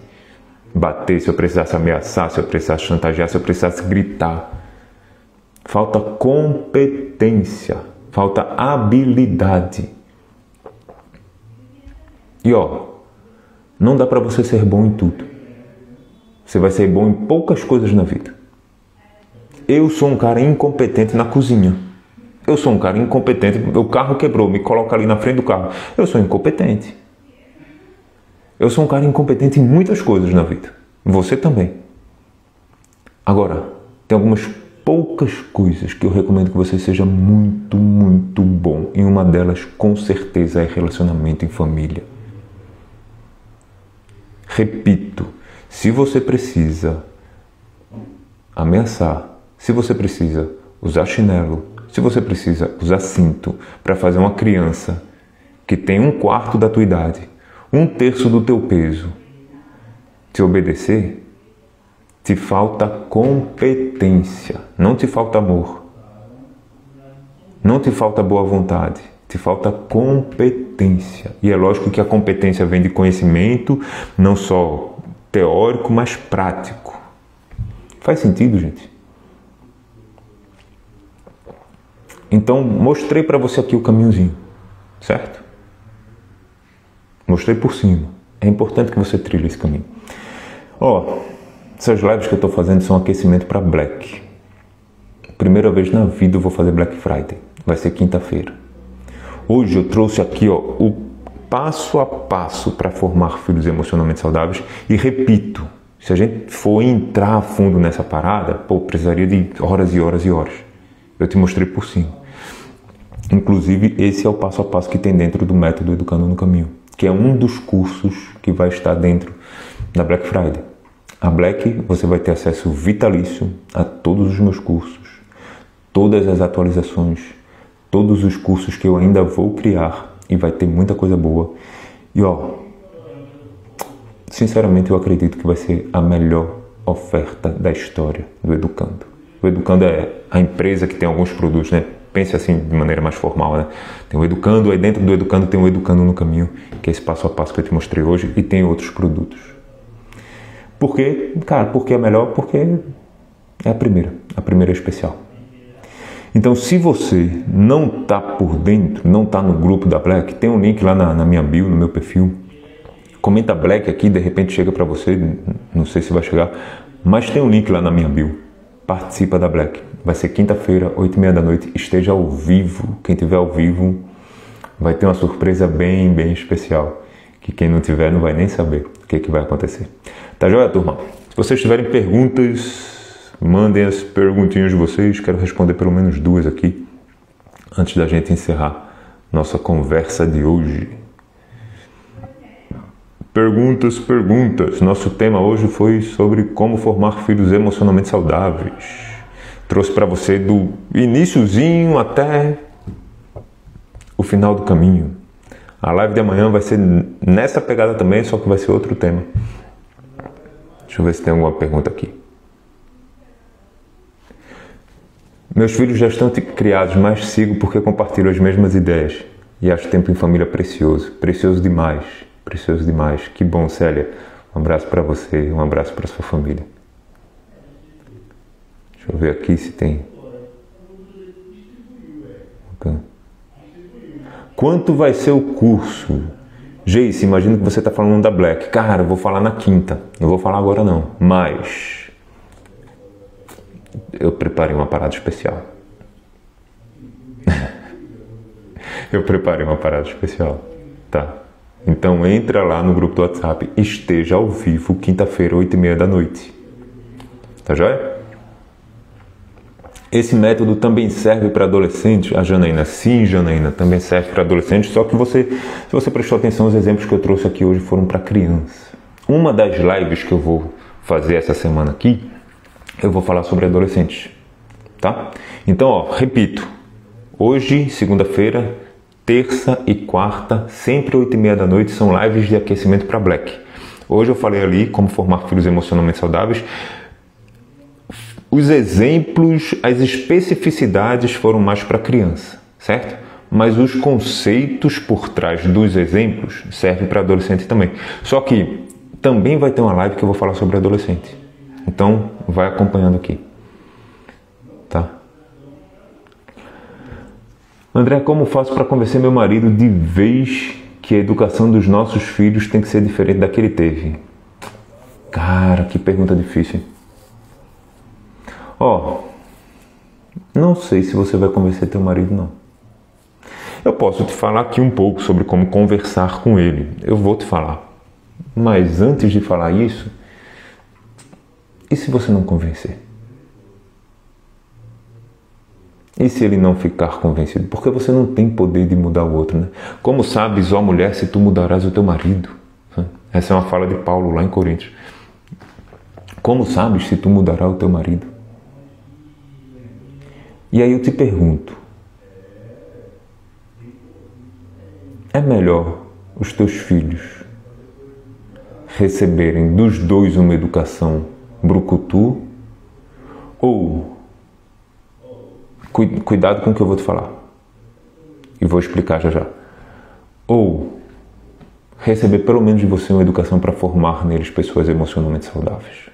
bater, se eu precisasse ameaçar, se eu precisasse chantagear, se eu precisasse gritar. Falta competência, falta habilidade. E ó, não dá para você ser bom em tudo. Você vai ser bom em poucas coisas na vida. Eu sou um cara incompetente na cozinha. Eu sou um cara incompetente. O carro quebrou, me coloca ali na frente do carro. Eu sou incompetente. Eu sou um cara incompetente em muitas coisas na vida. Você também. Agora, tem algumas poucas coisas que eu recomendo que você seja muito, muito bom. E uma delas, com certeza, é relacionamento em família. Repito, se você precisa ameaçar, se você precisa usar chinelo, se você precisa usar cinto para fazer uma criança que tem 1/4 da tua idade, 1/3 do teu peso, te obedecer, te falta competência, não te falta amor, não te falta boa vontade, te falta competência. E é lógico que a competência vem de conhecimento, não só teórico, mas prático. Faz sentido, gente? Então, mostrei para você aqui o caminhozinho, certo? Mostrei por cima. É importante que você trilhe esse caminho. Ó, essas lives que eu estou fazendo são aquecimento para Black. Primeira vez na vida eu vou fazer Black Friday. Vai ser quinta-feira. Hoje eu trouxe aqui, ó, o passo a passo para formar filhos emocionalmente saudáveis. E repito, se a gente for entrar a fundo nessa parada, pô, precisaria de horas e horas e horas. Eu te mostrei por cima. Inclusive, esse é o passo a passo que tem dentro do método Educando no Caminho, que é um dos cursos que vai estar dentro da Black Friday. A Black, você vai ter acesso vitalício a todos os meus cursos, todas as atualizações, todos os cursos que eu ainda vou criar, e vai ter muita coisa boa. E ó, sinceramente eu acredito que vai ser a melhor oferta da história do Educando. O Educando é a empresa que tem alguns produtos, né? Pense assim de maneira mais formal, né? Tem o Educando, aí dentro do Educando tem o Educando no Caminho, que é esse passo a passo que eu te mostrei hoje, e tem outros produtos. Por quê? Cara, porque é melhor? Porque é a primeira é especial. Então, se você não está por dentro, não está no grupo da Black, tem um link lá na minha bio, no meu perfil. Comenta Black aqui, de repente chega para você, não sei se vai chegar, mas tem um link lá na minha bio. Participa da Black. Vai ser quinta-feira, 20h30 da noite. Esteja ao vivo. Quem estiver ao vivo vai ter uma surpresa bem, bem especial. Que quem não tiver não vai nem saber o que vai acontecer. Tá joia, turma? Se vocês tiverem perguntas, mandem as perguntinhas de vocês. Quero responder pelo menos 2 aqui, antes da gente encerrar nossa conversa de hoje. Perguntas. Nosso tema hoje foi sobre como formar filhos emocionalmente saudáveis. Trouxe para você do iniciozinho até o final do caminho. A live de amanhã vai ser nessa pegada também, só que vai ser outro tema. Deixa eu ver se tem alguma pergunta aqui. Meus filhos já estão criados, mas sigo porque compartilho as mesmas ideias. E acho tempo em família precioso. Precioso demais. Precioso demais. Que bom, Célia. Um abraço para você, um abraço para sua família. Deixa eu ver aqui se tem. Quanto vai ser o curso? Geice, imagino que você está falando da Black. Cara, eu vou falar na quinta. Não vou falar agora não. Mas eu preparei uma parada especial. Tá? Então entra lá no grupo do WhatsApp, esteja ao vivo, quinta-feira, 8h30 da noite. Tá joia? Esse método também serve para adolescentes? A Janaína, sim, Janaína, também serve para adolescentes, só que se você prestou atenção, os exemplos que eu trouxe aqui hoje foram para criança. Uma das lives que eu vou fazer essa semana aqui, eu vou falar sobre adolescentes, tá? Então, ó, repito, hoje, segunda-feira, terça e quarta, sempre 8h30 da noite, são lives de aquecimento para Black. Hoje eu falei ali como formar filhos emocionalmente saudáveis. Os exemplos, as especificidades foram mais para criança, certo? Mas os conceitos por trás dos exemplos servem para adolescente também. Só que também vai ter uma live que eu vou falar sobre adolescente. Então, vai acompanhando aqui, tá? André, como faço para convencer meu marido de vez que a educação dos nossos filhos tem que ser diferente da que ele teve? Cara, que pergunta difícil. Ó, não sei se você vai convencer teu marido, não. Eu posso te falar aqui um pouco sobre como conversar com ele. Eu vou te falar. Mas antes de falar isso, e se você não convencer? E se ele não ficar convencido? Porque você não tem poder de mudar o outro, né? Como sabes, ó mulher, se tu mudarás o teu marido? Essa é uma fala de Paulo lá em Coríntios. Como sabes se tu mudarás o teu marido? E aí eu te pergunto, é melhor os teus filhos receberem dos dois uma educação brucutu ou, cuidado com o que eu vou te falar e vou explicar já, ou receber pelo menos de você uma educação para formar neles pessoas emocionalmente saudáveis?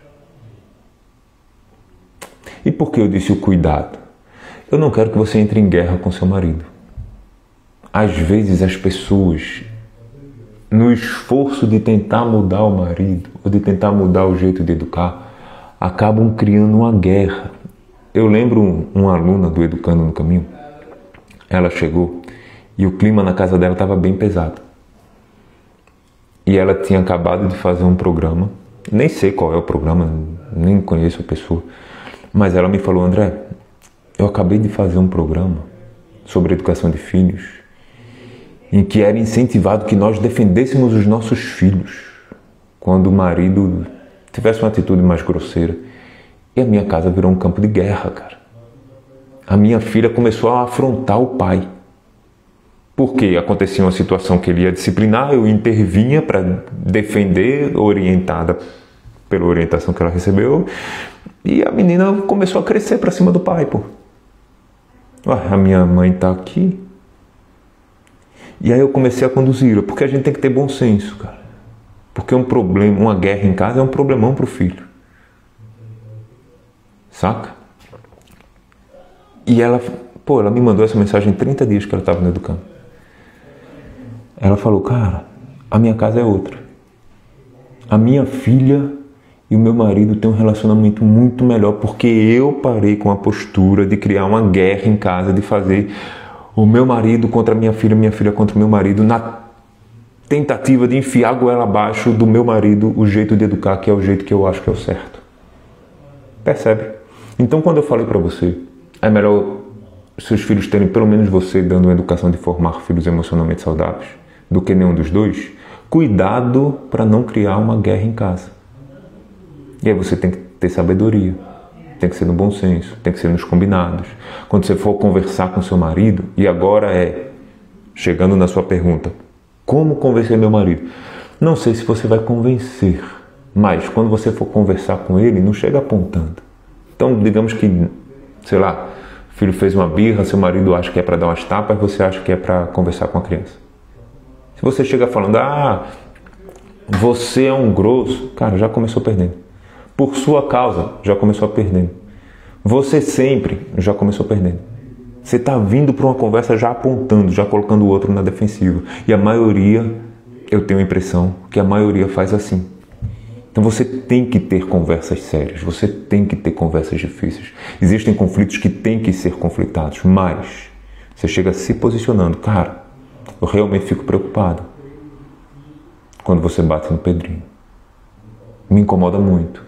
E por que eu disse o cuidado? Eu não quero que você entre em guerra com seu marido. Às vezes as pessoas, no esforço de tentar mudar o marido, ou de tentar mudar o jeito de educar, acabam criando uma guerra. Eu lembro uma aluna do Educando no Caminho, ela chegou e o clima na casa dela estava bem pesado. E ela tinha acabado de fazer um programa, nem sei qual é o programa, nem conheço a pessoa, mas ela me falou, André, eu acabei de fazer um programa sobre educação de filhos em que era incentivado que nós defendêssemos os nossos filhos quando o marido tivesse uma atitude mais grosseira. E a minha casa virou um campo de guerra, cara. A minha filha começou a afrontar o pai. Porque acontecia uma situação que ele ia disciplinar, eu intervinha para defender, orientada pela orientação que ela recebeu, e a menina começou a crescer para cima do pai, pô. A minha mãe tá aqui. E aí eu comecei a conduzi-la, porque a gente tem que ter bom senso, cara. Porque um problema, uma guerra em casa é um problemão pro filho. Saca? E ela me mandou essa mensagem em 30 dias que ela estava no Educando. Ela falou, cara, a minha casa é outra. A minha filha e o meu marido têm um relacionamento muito melhor porque eu parei com a postura de criar uma guerra em casa, de fazer o meu marido contra minha filha contra o meu marido, na tentativa de enfiar a goela abaixo do meu marido o jeito de educar, que é o jeito que eu acho que é o certo. Percebe? Então, quando eu falei para você, é melhor seus filhos terem pelo menos você dando uma educação de formar filhos emocionalmente saudáveis do que nenhum dos dois, Cuidado para não criar uma guerra em casa. E aí você tem que ter sabedoria. Tem que ser no bom senso, tem que ser nos combinados. Quando você for conversar com seu marido, e agora chegando na sua pergunta, como convencer meu marido? Não sei se você vai convencer, mas quando você for conversar com ele, não chega apontando. Então, digamos que, sei lá, o filho fez uma birra, seu marido acha que é para dar umas tapas, você acha que é para conversar com a criança. Se você chega falando, você é um grosso, cara, já começou perdendo. Por sua causa, já começou perdendo. Você sempre já começou perdendo. Você está vindo para uma conversa já apontando, já colocando o outro na defensiva. E a maioria, eu tenho a impressão que a maioria faz assim. Então você tem que ter conversas sérias, você tem que ter conversas difíceis. Existem conflitos que têm que ser conflitados, mas você chega se posicionando. Cara, eu realmente fico preocupado quando você bate no Pedrinho. Me incomoda muito.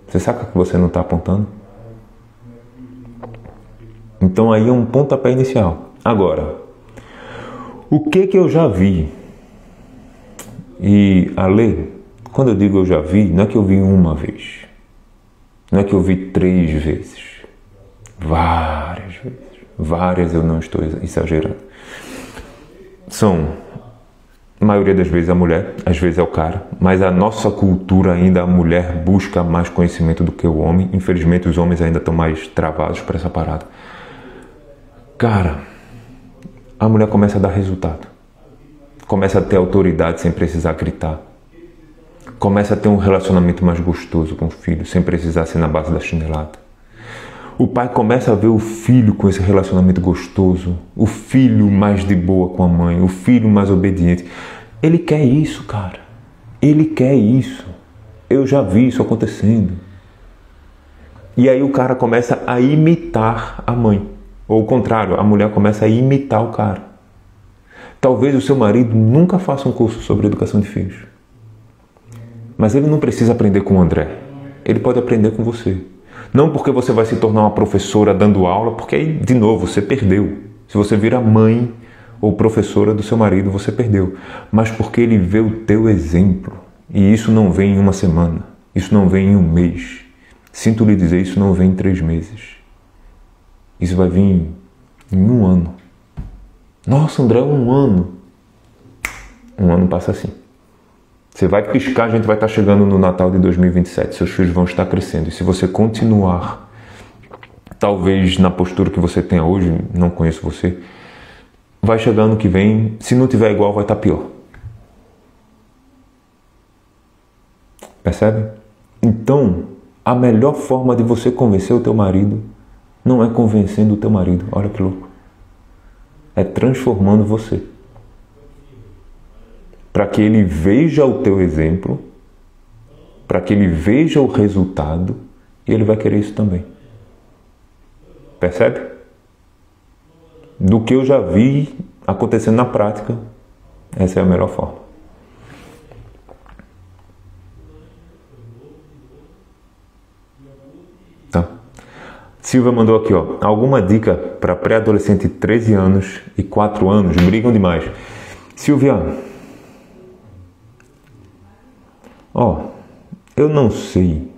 Você sabe que você não está apontando? Então aí é um pontapé inicial. Agora, o que eu já vi? E Ale, quando eu digo eu já vi, não é que eu vi uma vez. Não é que eu vi 3 vezes. Várias vezes. Várias, eu não estou exagerando. A maioria das vezes a mulher, às vezes é o cara, mas a nossa cultura ainda, a mulher busca mais conhecimento do que o homem. Infelizmente os homens ainda estão mais travados para essa parada. Cara, a mulher começa a dar resultado. Começa a ter autoridade sem precisar gritar. Começa a ter um relacionamento mais gostoso com o filho, sem precisar ser na base da chinelada. O pai começa a ver o filho com esse relacionamento gostoso, o filho mais de boa com a mãe, o filho mais obediente. Ele quer isso, cara. Ele quer isso. Eu já vi isso acontecendo. E aí o cara começa a imitar a mãe. Ou o contrário, a mulher começa a imitar o cara. Talvez o seu marido nunca faça um curso sobre educação de filhos. Mas ele não precisa aprender com o André. Ele pode aprender com você. Não porque você vai se tornar uma professora dando aula, porque aí, de novo, você perdeu. Se você vira mãe ou professora do seu marido, você perdeu. Mas porque ele vê o teu exemplo. E isso não vem em uma semana. Isso não vem em um mês. Sinto lhe dizer, isso não vem em 3 meses. Isso vai vir em 1 ano. Nossa, André, 1 ano. 1 ano passa assim. Você vai piscar, a gente vai estar chegando no Natal de 2027. Seus filhos vão estar crescendo. E se você continuar, talvez na postura que você tem hoje, não conheço você, vai chegar ano que vem, se não tiver igual, vai estar pior. Percebe? Então, a melhor forma de você convencer o teu marido não é convencendo o teu marido. Olha que louco. É transformando você. Para que ele veja o teu exemplo, para que ele veja o resultado, e ele vai querer isso também. Percebe? Do que eu já vi acontecendo na prática, essa é a melhor forma. Tá? Silvia mandou aqui, alguma dica para pré-adolescente de 13 anos e 4 anos brigam demais. Silvia, eu não sei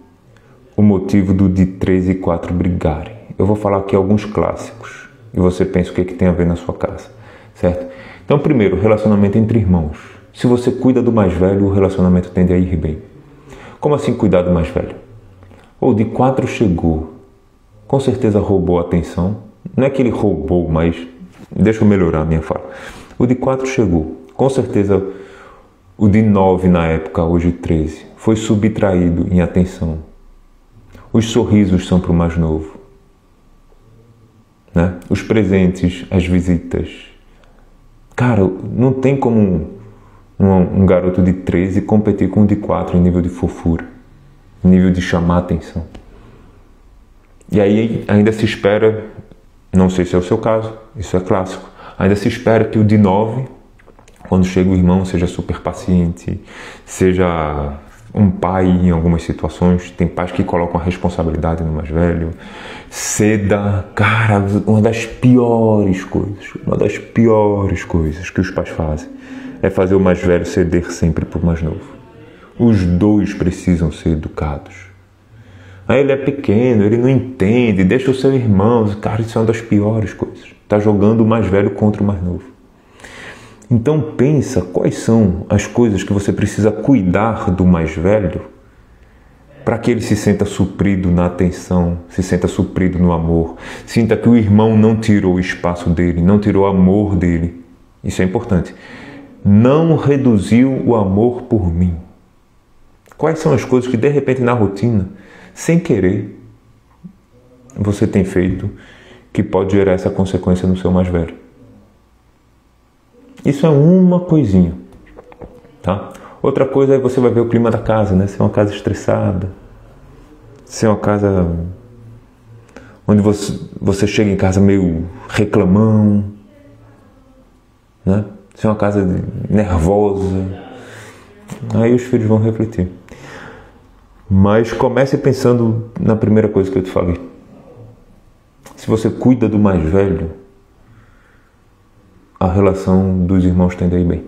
o motivo do de 13 e 4 brigarem. Eu vou falar aqui alguns clássicos e você pensa o que tem a ver na sua casa, certo? Então, primeiro, relacionamento entre irmãos. Se você cuida do mais velho, o relacionamento tende a ir bem. Como assim cuidar do mais velho? O de 4 chegou, com certeza roubou a atenção. Não é que ele roubou, mas deixa eu melhorar a minha fala. O de 4 chegou, com certeza o de 9 na época, hoje 13, foi subtraído em atenção. Os sorrisos são para o mais novo, né? Os presentes, as visitas. Cara, não tem como um garoto de 13 competir com um de 4 em nível de fofura, em nível de chamar a atenção. E aí ainda se espera, não sei se é o seu caso, isso é clássico, ainda se espera que o de 9, quando chega o irmão, seja super paciente, seja um pai em algumas situações. Tem pais que colocam a responsabilidade no mais velho. Ceda, cara, uma das piores coisas que os pais fazem é fazer o mais velho ceder sempre para o mais novo. Os dois precisam ser educados. Aí ele é pequeno, ele não entende, deixa o seu irmão. Cara, isso é uma das piores coisas. Está jogando o mais velho contra o mais novo. Então pensa quais são as coisas que você precisa cuidar do mais velho para que ele se sinta suprido na atenção, se sinta suprido no amor, sinta que o irmão não tirou o espaço dele, não tirou o amor dele. Isso é importante. Não reduziu o amor por mim. Quais são as coisas que de repente na rotina, sem querer, você tem feito que pode gerar essa consequência no seu mais velho? Isso é uma coisinha, tá? Outra coisa é você vai ver o clima da casa, né? Se é uma casa estressada, se é uma casa onde você chega em casa meio reclamão, né? Se é uma casa nervosa, aí os filhos vão refletir. Mas comece pensando na primeira coisa que eu te falei. Se você cuida do mais velho, a relação dos irmãos tende a ir bem.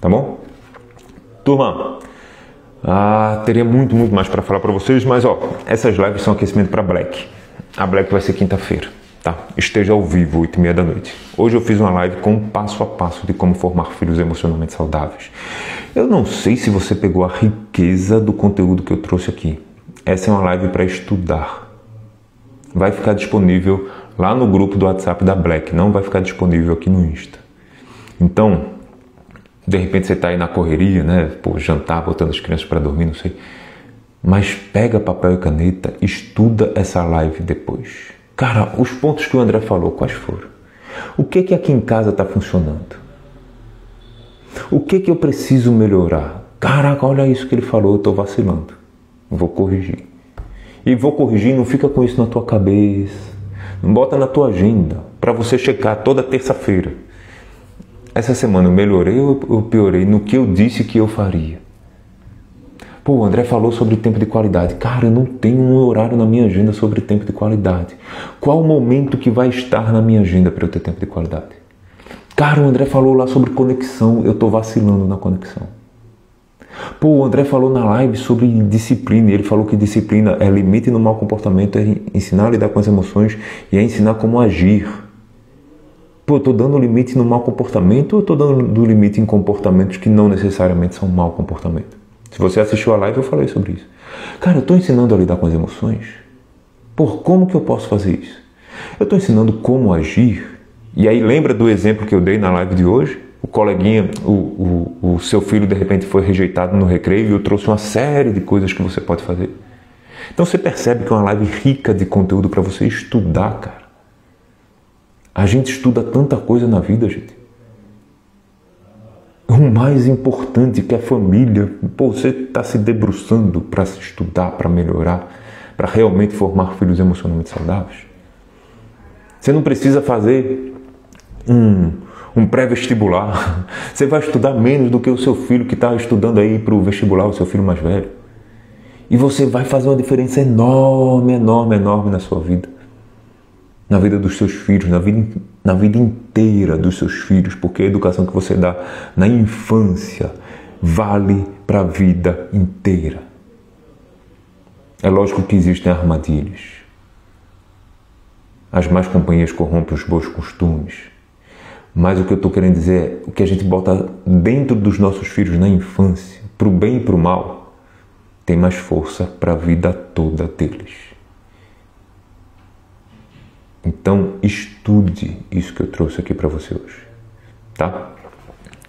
Tá bom? Turma, teria muito mais para falar para vocês, mas essas lives são aquecimento para Black. A Black vai ser quinta-feira, tá? Esteja ao vivo, 8h30 da noite. Hoje eu fiz uma live com um passo a passo de como formar filhos emocionalmente saudáveis. Eu não sei se você pegou a riqueza do conteúdo que eu trouxe aqui. Essa é uma live para estudar. Vai ficar disponível lá no grupo do WhatsApp da Black, não vai ficar disponível aqui no Insta. Então, de repente você está aí na correria, né? Jantar, botando as crianças para dormir, não sei. Mas pega papel e caneta, estuda essa live depois. Cara, os pontos que o André falou, quais foram? O que aqui em casa está funcionando? O que eu preciso melhorar? Caraca, olha isso que ele falou, eu estou vacilando. Vou corrigir. E vou corrigir, não fica com isso na tua cabeça. Não bota na tua agenda, para você checar toda terça-feira. Essa semana eu melhorei ou eu piorei no que eu disse que eu faria? O André falou sobre tempo de qualidade. Cara, eu não tenho um horário na minha agenda sobre tempo de qualidade. Qual o momento que vai estar na minha agenda para eu ter tempo de qualidade? Cara, o André falou lá sobre conexão. Eu estou vacilando na conexão. O André falou na live sobre disciplina. E ele falou que disciplina é limite no mau comportamento, é ensinar a lidar com as emoções e é ensinar como agir. Eu estou dando limite no mau comportamento ou eu estou dando limite em comportamentos que não necessariamente são mau comportamento? Se você assistiu a live, eu falei sobre isso. Cara, eu estou ensinando a lidar com as emoções? Como que eu posso fazer isso? Eu estou ensinando como agir. E aí lembra do exemplo que eu dei na live de hoje? O coleguinha, o seu filho de repente foi rejeitado no recreio e eu trouxe uma série de coisas que você pode fazer. Então você percebe que é uma live rica de conteúdo para você estudar, cara. A gente estuda tanta coisa na vida, gente. O mais importante que é a família. Você está se debruçando para se estudar, para melhorar, para realmente formar filhos emocionalmente saudáveis. Você não precisa fazer um pré-vestibular. Você vai estudar menos do que o seu filho que está estudando aí para o vestibular, o seu filho mais velho. E você vai fazer uma diferença enorme na sua vida. Na vida dos seus filhos, na vida inteira dos seus filhos, porque a educação que você dá na infância vale para a vida inteira. É lógico que existem armadilhas. As más companhias corrompem os bons costumes. Mas o que eu estou querendo dizer é o que a gente bota dentro dos nossos filhos na infância, para o bem e para o mal, tem mais força para a vida toda deles. Então, estude isso que eu trouxe aqui para você hoje, tá?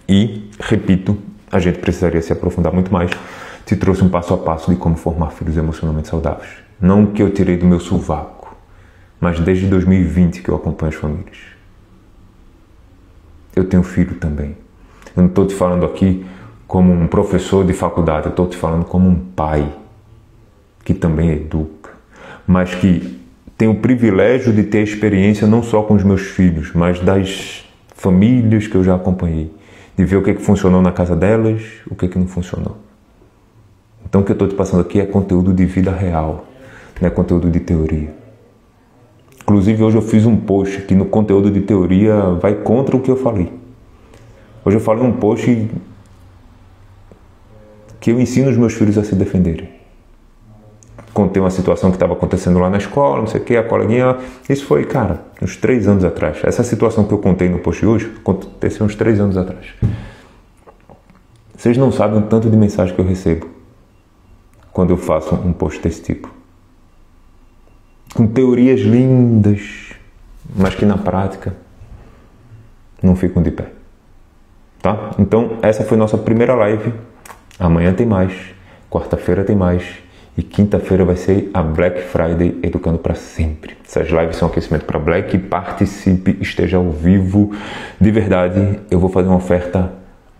E, repito, a gente precisaria se aprofundar muito mais. Te trouxe um passo a passo de como formar filhos emocionalmente saudáveis. Não o que eu tirei do meu sovaco, mas desde 2020 que eu acompanho as famílias. Eu tenho filho também. Eu não estou te falando aqui como um professor de faculdade, eu estou te falando como um pai que também educa, mas que tenho o privilégio de ter experiência não só com os meus filhos, mas das famílias que eu já acompanhei, de ver o que funcionou na casa delas, o que não funcionou. Então o que eu estou te passando aqui é conteúdo de vida real, não é conteúdo de teoria. Inclusive hoje eu fiz um post que no conteúdo de teoria vai contra o que eu falei. Hoje eu falei um post que eu ensino os meus filhos a se defenderem. Contei uma situação que estava acontecendo lá na escola, não sei o que, a coleguinha... Isso foi, cara, uns 3 anos atrás. Essa situação que eu contei no post hoje, aconteceu uns 3 anos atrás. Vocês não sabem o tanto de mensagem que eu recebo quando eu faço um post desse tipo. Com teorias lindas, mas que na prática não ficam de pé. Tá? Então, essa foi nossa primeira live. Amanhã tem mais, quarta-feira tem mais e quinta-feira vai ser a Black Friday Educando para Sempre. Essas lives são aquecimento para Black. Participe, esteja ao vivo. De verdade, eu vou fazer uma oferta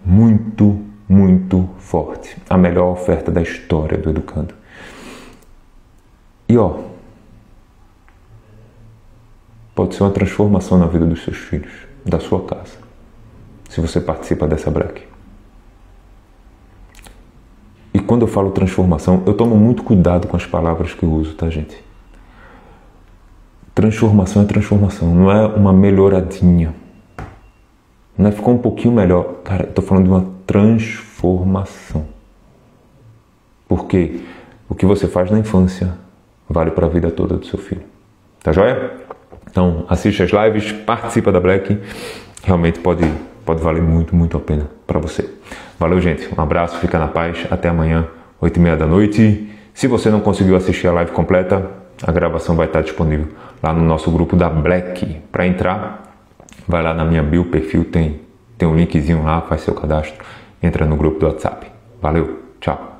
muito forte. A melhor oferta da história do Educando. E ó, pode ser uma transformação na vida dos seus filhos, da sua casa, se você participa dessa Black. E quando eu falo transformação, eu tomo muito cuidado com as palavras que eu uso, tá, gente? Transformação é transformação, não é uma melhoradinha. Não é ficou um pouquinho melhor. Cara, eu tô falando de uma transformação. Porque o que você faz na infância vale para a vida toda do seu filho. Tá joia? Então, assiste as lives, participa da Black. Realmente pode valer muito a pena para você. Valeu, gente. Um abraço, fica na paz. Até amanhã, 8h30 da noite. Se você não conseguiu assistir a live completa, a gravação vai estar disponível lá no nosso grupo da Black. Para entrar, vai lá na minha bio, perfil, tem um linkzinho lá, faz seu cadastro, entra no grupo do WhatsApp. Valeu, tchau.